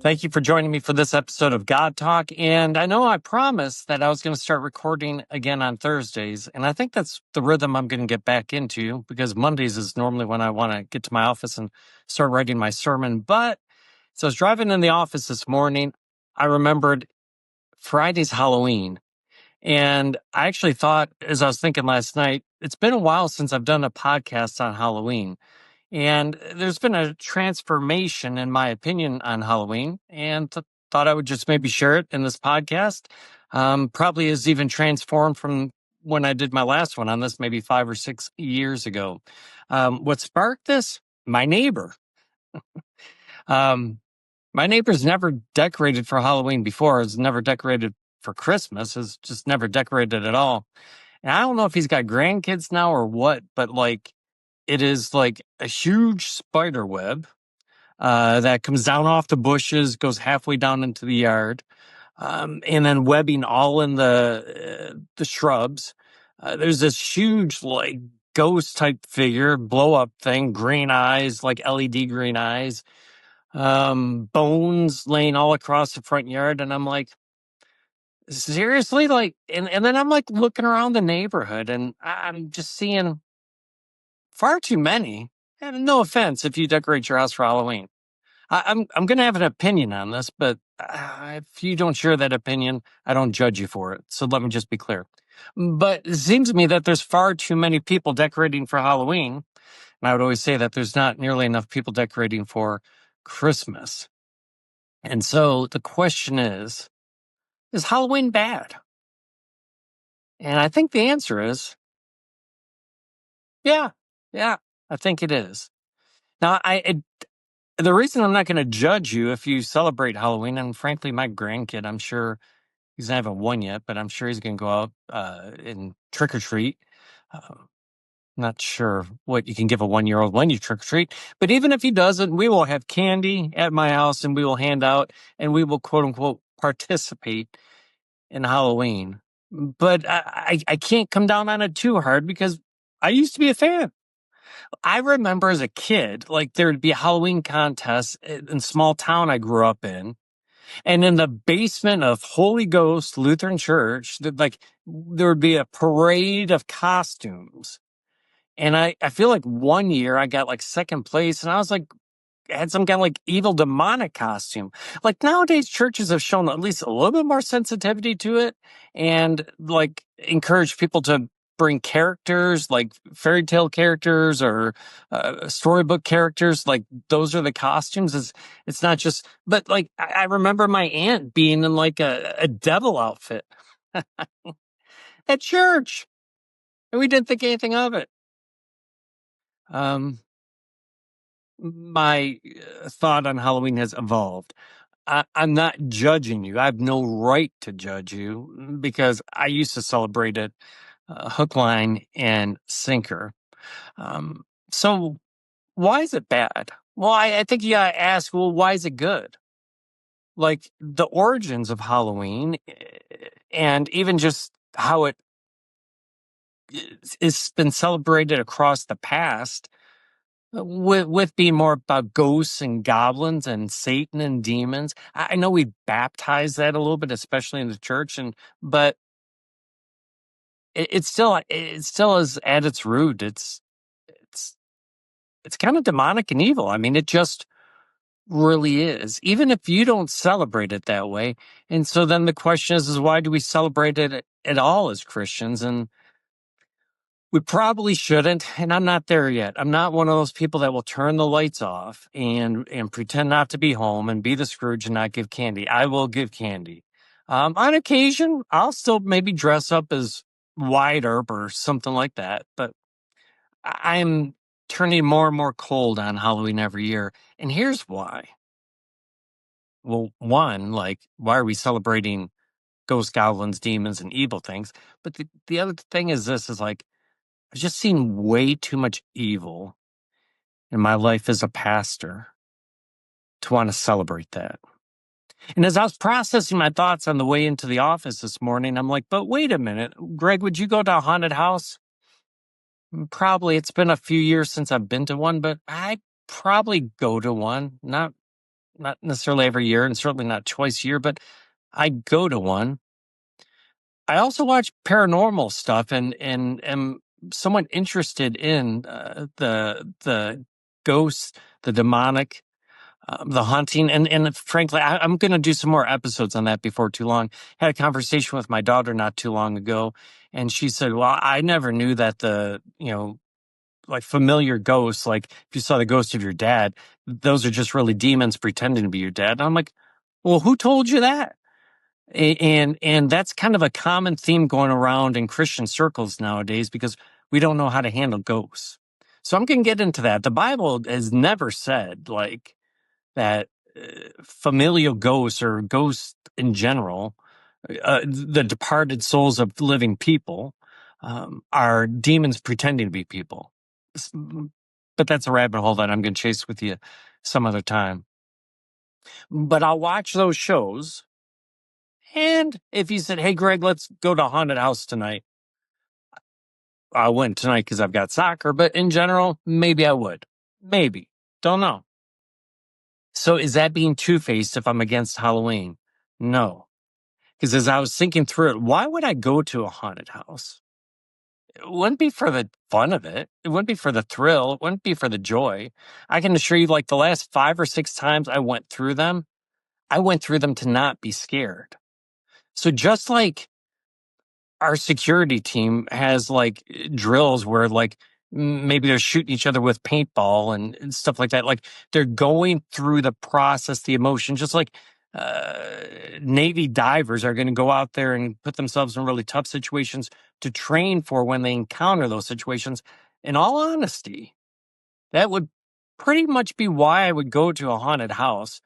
Thank you for joining me for this episode of God Talk. And I know I promised that I was going to start recording again on Thursdays. And I think that's the rhythm I'm going to get back into, because Mondays is normally when I want to get to my office and start writing my sermon. But so I was driving in the office this morning. I remembered Friday's Halloween. And I actually thought, as I was thinking last night, it's been a while since I've done a podcast on Halloween. And there's been a transformation, in my opinion, on Halloween, and thought I would just maybe share it in this podcast. Probably is even transformed from when I did my last one on this, maybe 5 or 6 years ago. What sparked this? My neighbor. Um, my neighbor's never decorated for Halloween before. Has never decorated for Christmas. Has just never decorated at all. And I don't know if he's got grandkids now or what, but it is like a huge spider web that comes down off the bushes, goes halfway down into the yard, and then webbing all in the shrubs. There's this huge ghost type figure, blow up thing, green eyes, like LED green eyes, bones laying all across the front yard, and I'm like, seriously, and then I'm like looking around the neighborhood, and I'm just seeing far too many. And no offense if you decorate your house for Halloween. I'm going to have an opinion on this, but if you don't share that opinion, I don't judge you for it. So let me just be clear. But it seems to me that there's far too many people decorating for Halloween. And I would always say that there's not nearly enough people decorating for Christmas. And so the question is Halloween bad? And I think the answer is, yeah, I think it is. Now, the reason I'm not going to judge you if you celebrate Halloween, and frankly, my grandkid, I'm sure he's not even one yet, but I'm sure he's going to go out and trick or treat. Not sure what you can give a 1-year-old when you trick or treat, but even if he doesn't, we will have candy at my house and we will hand out and we will quote unquote participate in Halloween. But I can't come down on it too hard because I used to be a fan. I remember as a kid, there would be a Halloween contest in small town I grew up in. And in the basement of Holy Ghost Lutheran Church, there would be a parade of costumes. And I feel like one year I got second place, and I was had some kind of evil demonic costume. Nowadays, churches have shown at least a little bit more sensitivity to it, and encourage people to bring characters like fairy tale characters or storybook characters. Those are the costumes. It's not just, but I remember my aunt being in a devil outfit at church, and we didn't think anything of it. My thought on Halloween has evolved. I'm not judging you. I have no right to judge you because I used to celebrate it hook, line, and sinker. So why is it bad? Well, I think you gotta ask, well, why is it good? The origins of Halloween and even just how it's been celebrated across the past with being more about ghosts and goblins and Satan and demons. I know we baptize that a little bit, especially in the church, but it still is at its root. It's kind of demonic and evil. I mean, it just really is, even if you don't celebrate it that way. And so then the question is why do we celebrate it at all as Christians? And we probably shouldn't, and I'm not there yet. I'm not one of those people that will turn the lights off and pretend not to be home and be the Scrooge and not give candy. I will give candy. On occasion, I'll still maybe dress up as Wyatt Earp or something like that, but I'm turning more and more cold on Halloween every year. And here's why. Well, one, why are we celebrating ghosts, goblins, demons, and evil things? But the other thing is this is I've just seen way too much evil in my life as a pastor to want to celebrate that. And as I was processing my thoughts on the way into the office this morning, I'm like, but wait a minute, Greg, would you go to a haunted house? Probably. It's been a few years since I've been to one, but I'd probably go to one. Not not necessarily every year and certainly not twice a year, but I go to one. I also watch paranormal stuff and am somewhat interested in the ghosts, the demonic, the hunting, and frankly, I'm going to do some more episodes on that before too long. Had a conversation with my daughter not too long ago, and she said, "Well, I never knew that like familiar ghosts, like if you saw the ghost of your dad, those are just really demons pretending to be your dad." And I'm like, "Well, who told you that?" And that's kind of a common theme going around in Christian circles nowadays because we don't know how to handle ghosts. So I'm going to get into that. The Bible has never said like that familial ghosts or ghosts in general, the departed souls of living people, are demons pretending to be people. But that's a rabbit hole that I'm going to chase with you some other time. But I'll watch those shows. And if you said, "Hey, Greg, let's go to a haunted house tonight," I wouldn't tonight because I've got soccer. But in general, maybe I would. Maybe. Don't know. So is that being two-faced if I'm against Halloween? No. Because as I was thinking through it, why would I go to a haunted house? It wouldn't be for the fun of it. It wouldn't be for the thrill. It wouldn't be for the joy. I can assure you, like the last 5 or 6 times I went through them to not be scared. So just like our security team has like drills where like maybe they're shooting each other with paintball and stuff like that. Like they're going through the process, the emotion, just like uh, Navy divers are going to go out there and put themselves in really tough situations to train for when they encounter those situations. In all honesty, that would pretty much be why I would go to a haunted house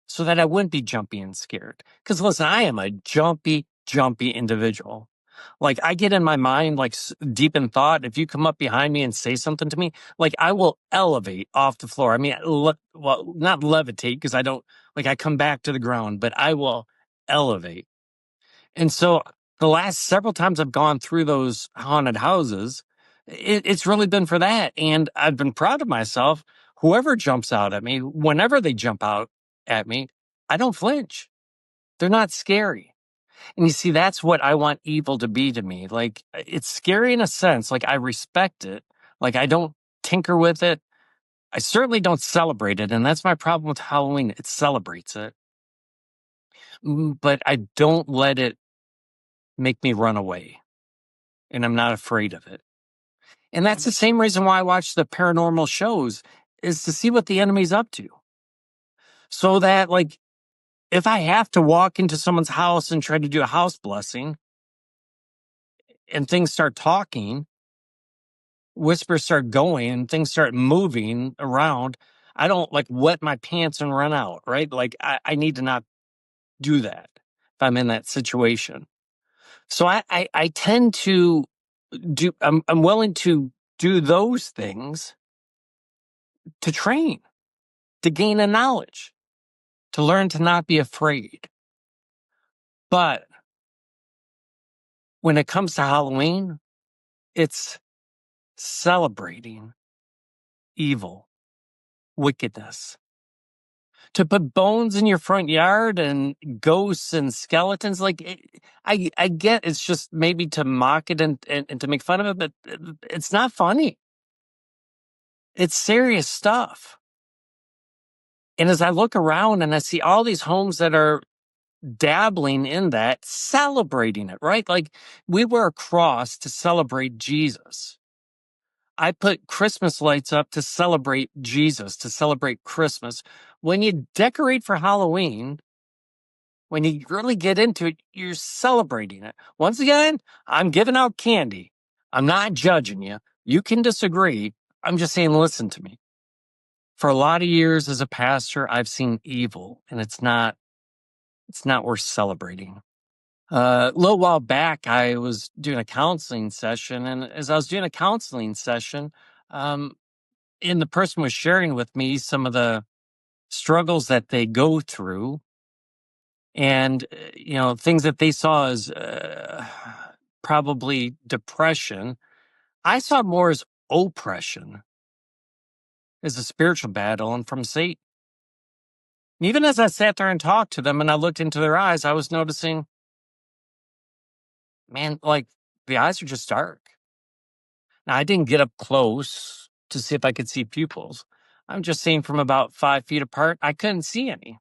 so that I wouldn't be jumpy and scared. Because listen, I am a jumpy individual. Like I get in my mind, like deep in thought. If you come up behind me and say something to me, like I will elevate off the floor. I mean, well, not levitate because I don't like I come back to the ground, but I will elevate. And so the last several times I've gone through those haunted houses, it's really been for that. And I've been proud of myself. Whoever jumps out at me, whenever they jump out at me, I don't flinch. They're not scary. And you see, that's what I want evil to be to me. Like, it's scary in a sense. Like, I respect it. Like, I don't tinker with it. I certainly don't celebrate it. And that's my problem with Halloween. It celebrates it. But I don't let it make me run away. And I'm not afraid of it. And that's the same reason why I watch the paranormal shows is to see what the enemy's up to. So that, like, if I have to walk into someone's house and try to do a house blessing and things start talking, whispers start going and things start moving around, I don't like wet my pants and run out, right? Like I need to not do that if I'm in that situation. So I tend to I'm willing to do those things to train, to gain a knowledge, to learn to not be afraid. But when it comes to Halloween, it's celebrating evil, wickedness. To put bones in your front yard and ghosts and skeletons, like I get it's just maybe to mock it and to make fun of it, but it's not funny. It's serious stuff. And as I look around and I see all these homes that are dabbling in that, celebrating it, right? Like we wear a cross to celebrate Jesus. I put Christmas lights up to celebrate Jesus, to celebrate Christmas. When you decorate for Halloween, when you really get into it, you're celebrating it. Once again, I'm giving out candy. I'm not judging you. You can disagree. I'm just saying, listen to me. For a lot of years as a pastor, I've seen evil, and it's not worth celebrating. A little while back, I was doing a counseling session, and as I was doing a counseling session, um, and the person was sharing with me some of the struggles that they go through and things that they saw as probably depression. I saw more as oppression, as a spiritual battle and from Satan. Even as I sat there and talked to them and I looked into their eyes, I was noticing, man, like the eyes are just dark. Now, I didn't get up close to see if I could see pupils. I'm just seeing from about 5 feet apart, I couldn't see any.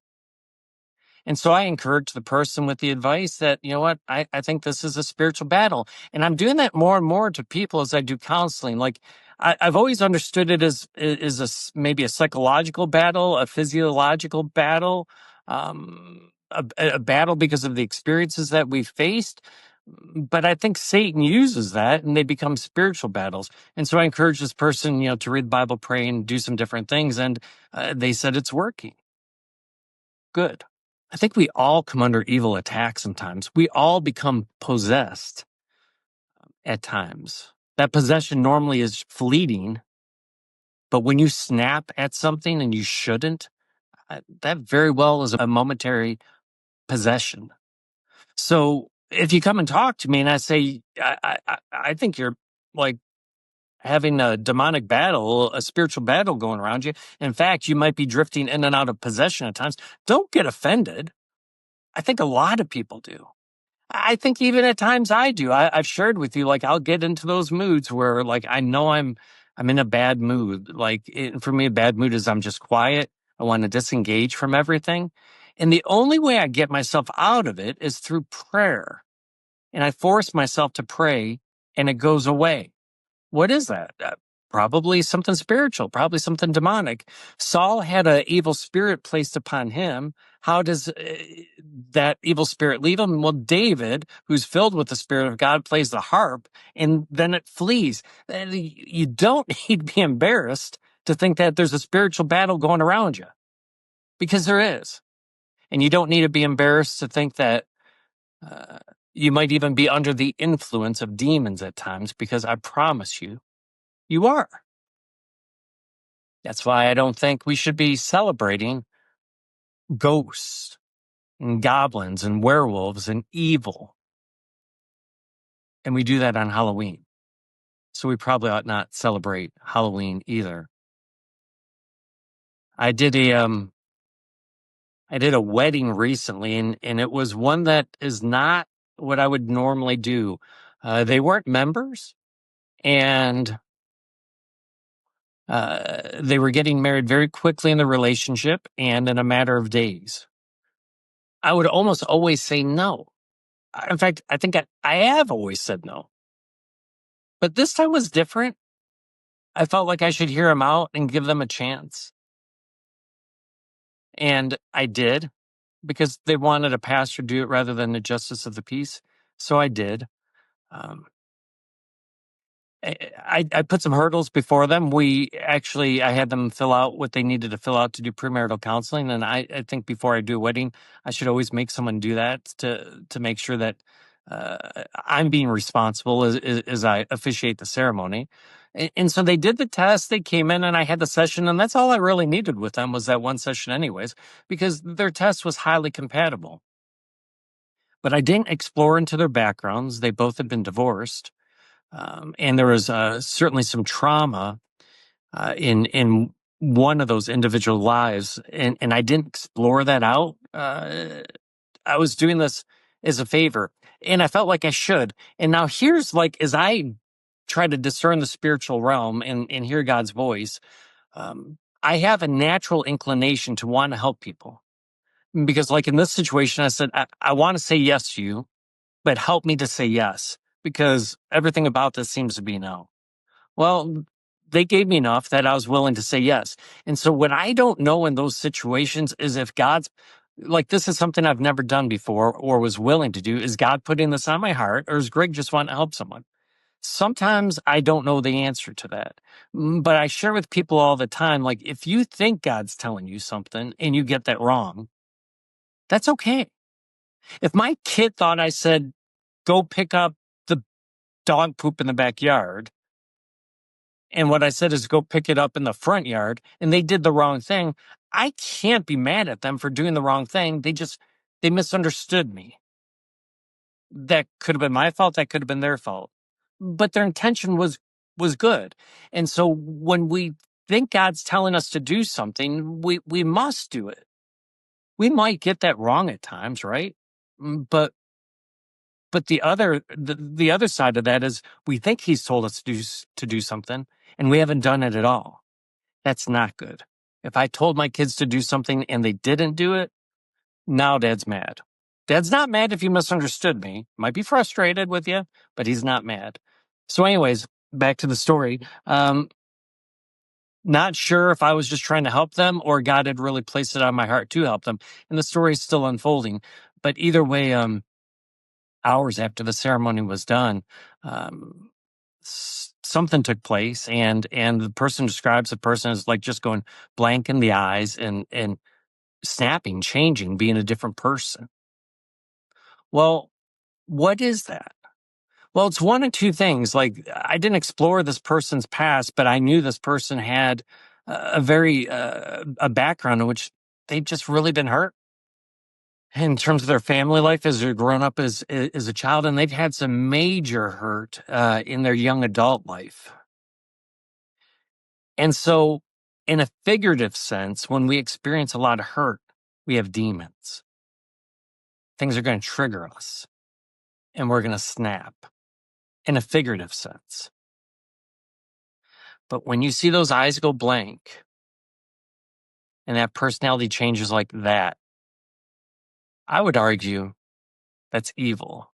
And so I encourage the person with the advice that, you know what, I think this is a spiritual battle. And I'm doing that more and more to people as I do counseling. Like I've always understood it as maybe a psychological battle, a physiological battle, a battle because of the experiences that we've faced. But I think Satan uses that and they become spiritual battles. And so I encourage this person, to read the Bible, pray, and do some different things. And they said it's working. Good. I think we all come under evil attack sometimes. We all become possessed at times. That possession normally is fleeting, but when you snap at something and you shouldn't, that very well is a momentary possession. So if you come and talk to me and I say, I think you're like having a demonic battle, a spiritual battle going around you. In fact, you might be drifting in and out of possession at times. Don't get offended. I think a lot of people do. I think even at times I do. I've shared with you, like I'll get into those moods where, like, I know I'm in a bad mood. Like for me, a bad mood is I'm just quiet. I want to disengage from everything, and the only way I get myself out of it is through prayer. And I force myself to pray, and it goes away. What is that? Probably something spiritual, probably something demonic. Saul had an evil spirit placed upon him. How does that evil spirit leave him? Well, David, who's filled with the Spirit of God, plays the harp, and then it flees. You don't need to be embarrassed to think that there's a spiritual battle going around you, because there is. And you don't need to be embarrassed to think that you might even be under the influence of demons at times, because I promise you, you are. That's why I don't think we should be celebrating ghosts and goblins and werewolves and evil. And we do that on Halloween. So we probably ought not celebrate Halloween either. I did a wedding recently, and it was one that is not what I would normally do. They weren't members, and they were getting married very quickly in the relationship and in a matter of days. I would almost always say no. In fact, I think I have always said no. But this time was different. I felt like I should hear them out and give them a chance. And I did, because they wanted a pastor to do it rather than the justice of the peace. So I did. Um, I put some hurdles before them. I had them fill out what they needed to fill out to do premarital counseling. And I think before I do a wedding, I should always make someone do that to make sure that I'm being responsible as I officiate the ceremony. And so they did the test, they came in, and I had the session, and that's all I really needed with them was that one session anyways, because their test was highly compatible. But I didn't explore into their backgrounds. They both had been divorced. And there was certainly some trauma in one of those individual lives, and I didn't explore that out. I was doing this as a favor, and I felt like I should. And now here's, like, as I try to discern the spiritual realm and hear God's voice, I have a natural inclination to want to help people. Because, like in this situation, I said, I want to say yes to you, but help me to say yes, because everything about this seems to be no. Well, they gave me enough that I was willing to say yes. And so what I don't know in those situations is if God's like, this is something I've never done before or was willing to do. Is God putting this on my heart, or is Greg just wanting to help someone? Sometimes I don't know the answer to that. But I share with people all the time, like, if you think God's telling you something and you get that wrong, that's okay. If my kid thought I said, go pick up the dog poop in the backyard, and what I said is go pick it up in the front yard, and they did the wrong thing, I can't be mad at them for doing the wrong thing. They misunderstood me. That could have been my fault. That could have been their fault. But their intention was good. And so when we think God's telling us to do something, we must do it. We might get that wrong at times, right? But the other side of that is we think he's told us to do something and we haven't done it at all. That's not good. If I told my kids to do something and they didn't do it, now Dad's mad. Dad's not mad if you misunderstood me. Might be frustrated with you, but he's not mad. So anyways, back to the story. Not sure if I was just trying to help them or God had really placed it on my heart to help them. And the story is still unfolding. But either way, hours after the ceremony was done, something took place, and the person describes the person as like just going blank in the eyes and snapping, changing, being a different person. Well, what is that? Well, it's one of two things. Like, I didn't explore this person's past, but I knew this person had a very a background in which they've just really been hurt in terms of their family life as they're grown up as a child, and they've had some major hurt in their young adult life. And so, in a figurative sense, when we experience a lot of hurt, we have demons. Things are going to trigger us, and we're going to snap in a figurative sense. But when you see those eyes go blank and that personality changes like that, I would argue that's evil.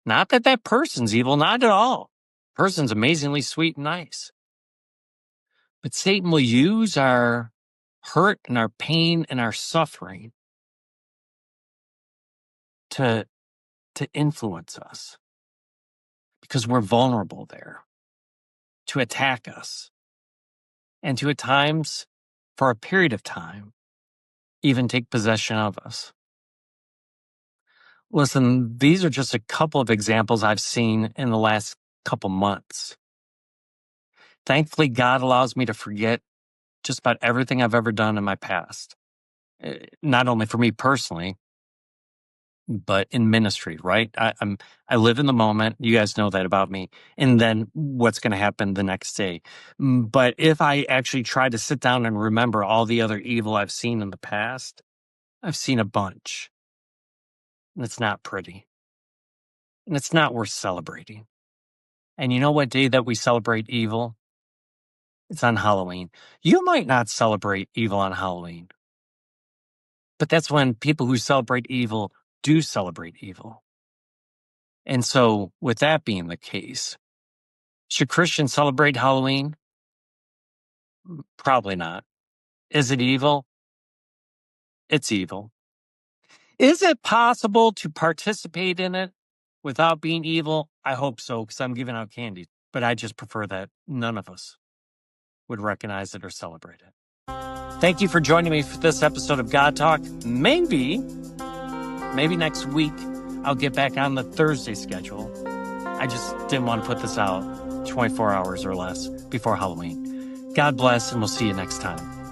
Not that that person's evil, not at all. Person's amazingly sweet and nice. But Satan will use our hurt and our pain and our suffering to influence us because we're vulnerable there, to attack us, and to at times, for a period of time, even take possession of us. Listen, these are just a couple of examples I've seen in the last couple months. Thankfully, God allows me to forget just about everything I've ever done in my past. Not only for me personally, but in ministry, right? I live in the moment. You guys know that about me. And then what's going to happen the next day. But if I actually try to sit down and remember all the other evil I've seen in the past, I've seen a bunch. And it's not pretty. And it's not worth celebrating. And you know what day that we celebrate evil? It's on Halloween. You might not celebrate evil on Halloween, but that's when people who celebrate evil do celebrate evil. And so, with that being the case, should Christians celebrate Halloween? Probably not. Is it evil? It's evil. Is it possible to participate in it without being evil? I hope so, because I'm giving out candy. But I just prefer that none of us would recognize it or celebrate it. Thank you for joining me for this episode of God Talk. Maybe next week I'll get back on the Thursday schedule. I just didn't want to put this out 24 hours or less before Halloween. God bless, and we'll see you next time.